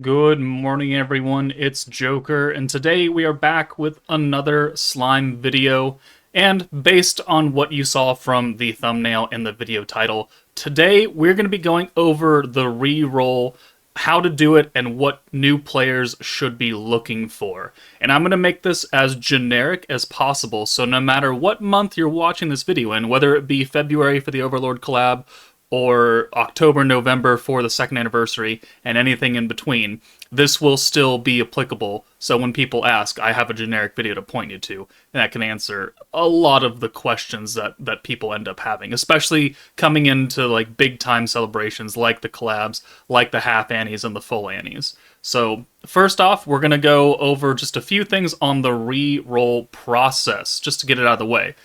Good morning, everyone. It's Joker, and today we are back with another slime video. And based on what you saw from the thumbnail and the video title, today we're going to be going over the re-roll, how to do it, and what new players should be looking for. And I'm going to make this as generic as possible, so no matter what month you're watching this video in, whether it be February for the Overlord collab, or October, November for the second anniversary, and anything in between, this will still be applicable. So when people ask, I have a generic video to point you to, and that can answer a lot of the questions that people end up having, especially coming into like big time celebrations like the collabs, like the half annies and the full annies. So first off, we're going to go over just a few things on the re-roll process, just to get it out of the way.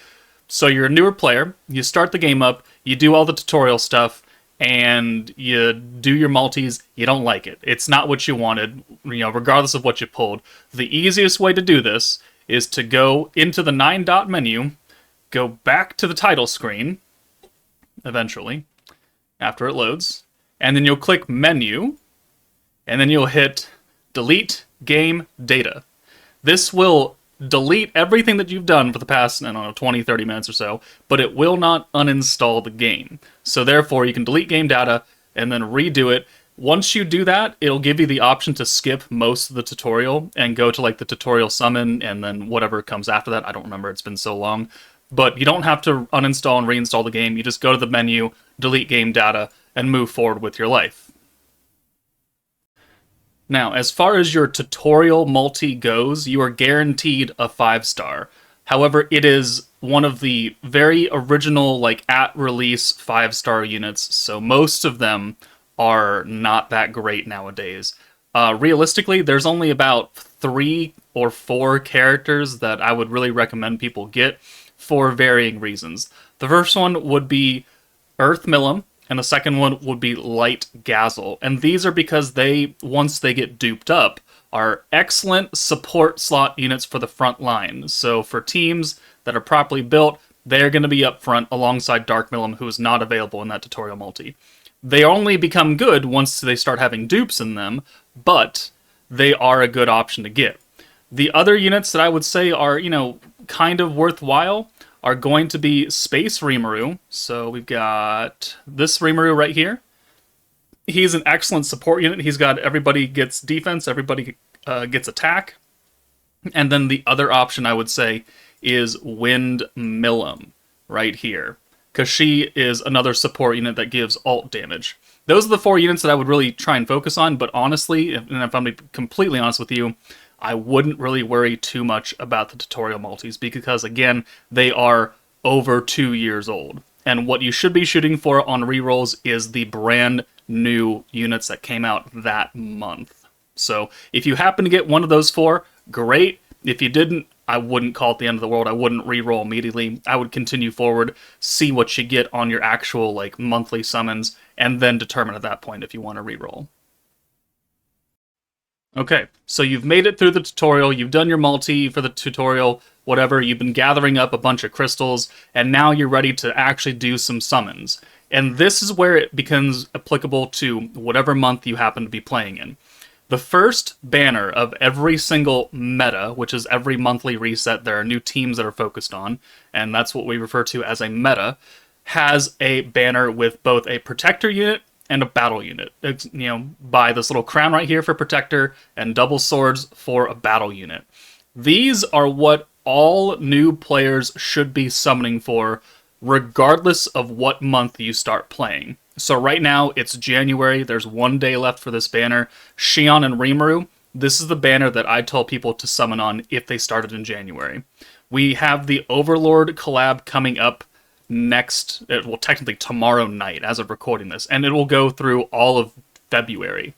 So you're a newer player, you start the game up, you do all the tutorial stuff, and you do your multis, you don't like it. It's not what you wanted, regardless of what you pulled. The easiest way to do this is to go into the 9-dot menu, go back to the title screen, eventually, after it loads, and then you'll click Menu, and then you'll hit Delete Game Data. This will delete everything that you've done for the past, I don't know, 20, 30 minutes or so, but it will not uninstall the game. So therefore, you can delete game data and then redo it. Once you do that, it'll give you the option to skip most of the tutorial and go to like the tutorial summon and then whatever comes after that. I don't remember, it's been so long. But you don't have to uninstall and reinstall the game. You just go to the menu, delete game data, and move forward with your life. Now, as far as your tutorial multi goes, you are guaranteed a 5-star. However, it is one of the very original, like, at-release 5-star units, so most of them are not that great nowadays. Realistically, there's only about 3 or 4 characters that I would really recommend people get for varying reasons. The first one would be Earth Millum, and the second one would be Light Gazzle. And these are because they, once they get duped up, are excellent support slot units for the front line. So for teams that are properly built, they're going to be up front alongside Dark Millum, who is not available in that tutorial multi. They only become good once they start having dupes in them, but they are a good option to get. The other units that I would say are, kind of worthwhile are going to be Space Rimuru. So we've got this Rimuru right here. He's an excellent support unit. He's got everybody gets defense, everybody gets attack. And then the other option I would say is Wind Millum right here, because she is another support unit that gives ult damage. Those are the 4 units that I would really try and focus on, but honestly, and if I'm completely honest with you, I wouldn't really worry too much about the tutorial multis because, again, they are over 2 years old. And what you should be shooting for on rerolls is the brand new units that came out that month. So if you happen to get one of those 4, great. If you didn't, I wouldn't call it the end of the world. I wouldn't reroll immediately. I would continue forward, see what you get on your actual like monthly summons, and then determine at that point if you want to reroll. Okay, so you've made it through the tutorial, you've done your multi for the tutorial, whatever, you've been gathering up a bunch of crystals, and now you're ready to actually do some summons. And this is where it becomes applicable to whatever month you happen to be playing in. The first banner of every single meta, which is every monthly reset, there are new teams that are focused on, and that's what we refer to as a meta, has a banner with both a protector unit and a battle unit. It's, by this little crown right here for protector and double swords for a battle unit. These are what all new players should be summoning for, regardless of what month you start playing. So right now, it's January, there's 1 day left for this banner. Xion and Rimuru, this is the banner that I tell people to summon on if they started in January. We have the Overlord collab coming up next, well, technically tomorrow night as of recording this, and it will go through all of February.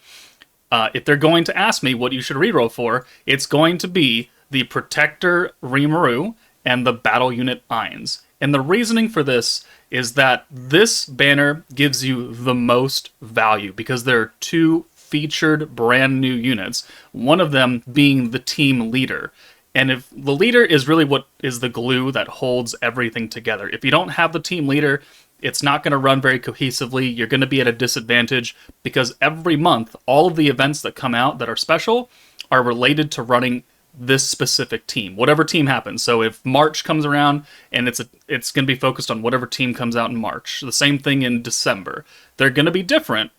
If they're going to ask me what you should reroll for, it's going to be the Protector Rimuru and the Battle Unit Ainz. And the reasoning for this is that this banner gives you the most value because there are 2 featured brand new units, one of them being the team leader. And if the leader is really what is the glue that holds everything together. If you don't have the team leader, It's not going to run very cohesively. You're going to be at a disadvantage because every month, all of the events that come out that are special are related to running this specific team, whatever team happens. So if March comes around and it's going to be focused on whatever team comes out in March. The same thing in December. They're going to be different,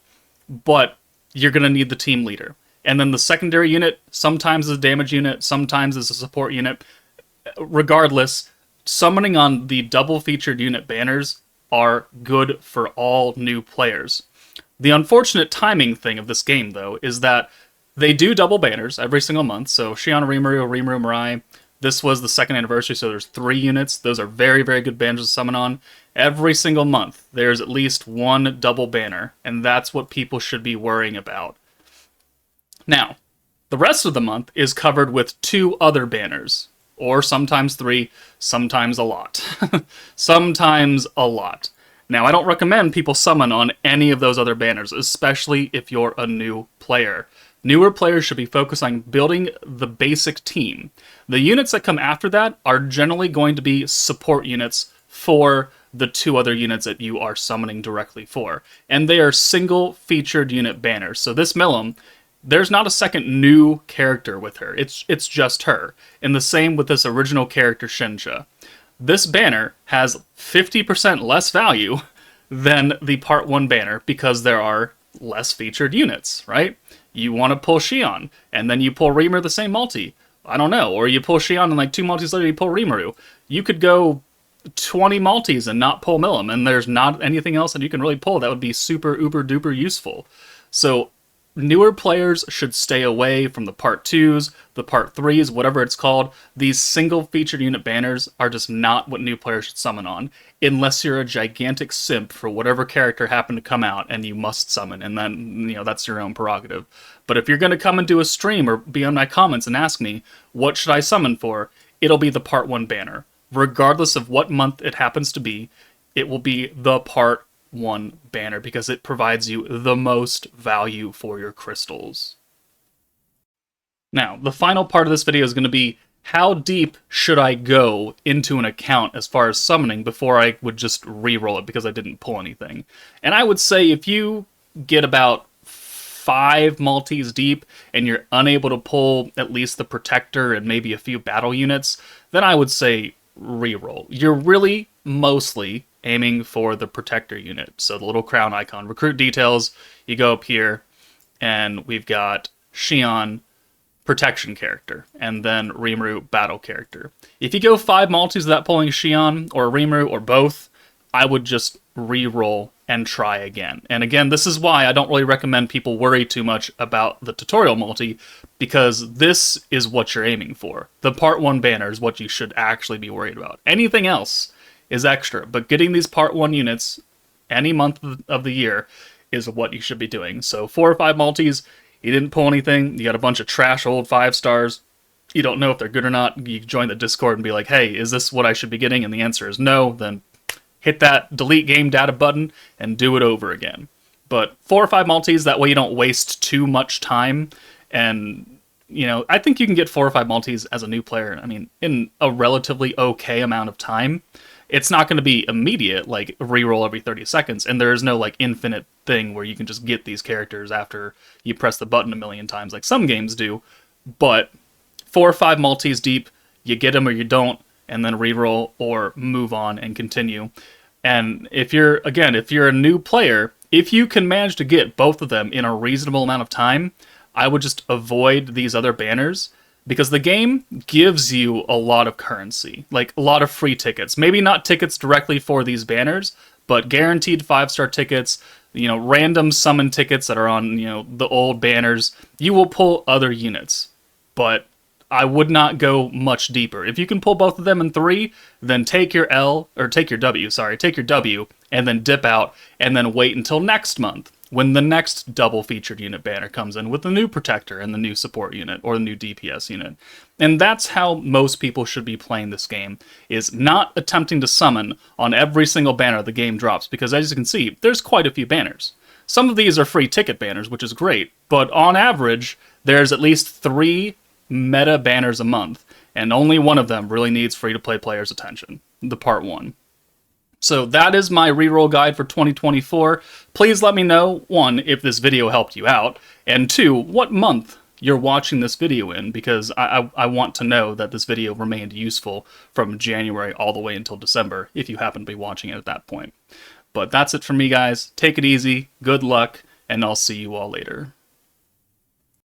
but you're going to need the team leader. And then the secondary unit sometimes is a damage unit, sometimes is a support unit. Regardless, summoning on the double featured unit banners are good for all new players. The unfortunate timing thing of this game, though, is that they do double banners every single month. So Shion Rimuru, Rimuru Mirai. This was the second anniversary, so there's 3 units. Those are very, very good banners to summon on. Every single month, there's at least one double banner, and that's what people should be worrying about. Now, the rest of the month is covered with 2 other banners, or sometimes 3, sometimes a lot. Sometimes a lot. Now, I don't recommend people summon on any of those other banners, especially if you're a new player. Newer players should be focused on building the basic team. The units that come after that are generally going to be support units for the 2 other units that you are summoning directly for. And they are single featured unit banners. So this Milim, there's not a second new character with her. It's just her. And the same with this original character, Shinsha. This banner has 50% less value than the Part 1 banner because there are less featured units, right? You want to pull Shion, and then you pull Rimuru the same multi. I don't know. Or you pull Shion, and like 2 multis later you pull Rimuru. You could go 20 multis and not pull Milim, and there's not anything else that you can really pull that would be super uber duper useful. So newer players should stay away from the Part 2s, the Part 3s, whatever it's called. These single featured unit banners are just not what new players should summon on, unless you're a gigantic simp for whatever character happened to come out and you must summon, and then, that's your own prerogative. But if you're going to come and do a stream or be on my comments and ask me, what should I summon for? It'll be the Part 1 banner. Regardless of what month it happens to be, it will be the Part 1 banner because it provides you the most value for your crystals. Now, the final part of this video is going to be how deep should I go into an account as far as summoning before I would just re-roll it because I didn't pull anything. And I would say if you get about 5 multis deep and you're unable to pull at least the protector and maybe a few battle units, then I would say re-roll. You're really mostly aiming for the protector unit. So the little crown icon, recruit details, you go up here, and we've got Shion, protection character, and then Rimuru, battle character. If you go 5 multis without pulling Shion or Rimuru or both, I would just re-roll and try again. And again, this is why I don't really recommend people worry too much about the tutorial multi, because this is what you're aiming for. The Part 1 banner is what you should actually be worried about. Anything else is extra, but getting these Part 1 units any month of the year is what you should be doing. So 4 or 5 multis, you didn't pull anything, you got a bunch of trash old 5 stars, you don't know if they're good or not, you join the Discord and be like, hey, is this what I should be getting? And the answer is no, then hit that delete game data button and do it over again. But 4 or 5 multis, that way you don't waste too much time. And, I think you can get 4 or 5 multis as a new player, in a relatively okay amount of time. It's not going to be immediate, like reroll every 30 seconds, and there is no infinite thing where you can just get these characters after you press the button a million times like some games do. But 4 or 5 multis deep, you get them or you don't, and then reroll or move on and continue. And if you're a new player, if you can manage to get both of them in a reasonable amount of time, I would just avoid these other banners, because the game gives you a lot of currency, like a lot of free tickets. Maybe not tickets directly for these banners, but guaranteed 5-star tickets, random summon tickets that are on, the old banners. You will pull other units, but I would not go much deeper. If you can pull both of them in 3, then take your W, and then dip out, and then wait until next month, when the next double featured unit banner comes in with the new protector and the new support unit or the new DPS unit. And that's how most people should be playing this game, is not attempting to summon on every single banner the game drops, because as you can see, there's quite a few banners. Some of these are free ticket banners, which is great, but on average, there's at least 3 meta banners a month, and only one of them really needs free-to-play players' attention, the Part 1. So that is my reroll guide for 2024. Please let me know, one, if this video helped you out, and two, what month you're watching this video in, because I want to know that this video remained useful from January all the way until December, if you happen to be watching it at that point. But that's it for me, guys. Take it easy, good luck, and I'll see you all later.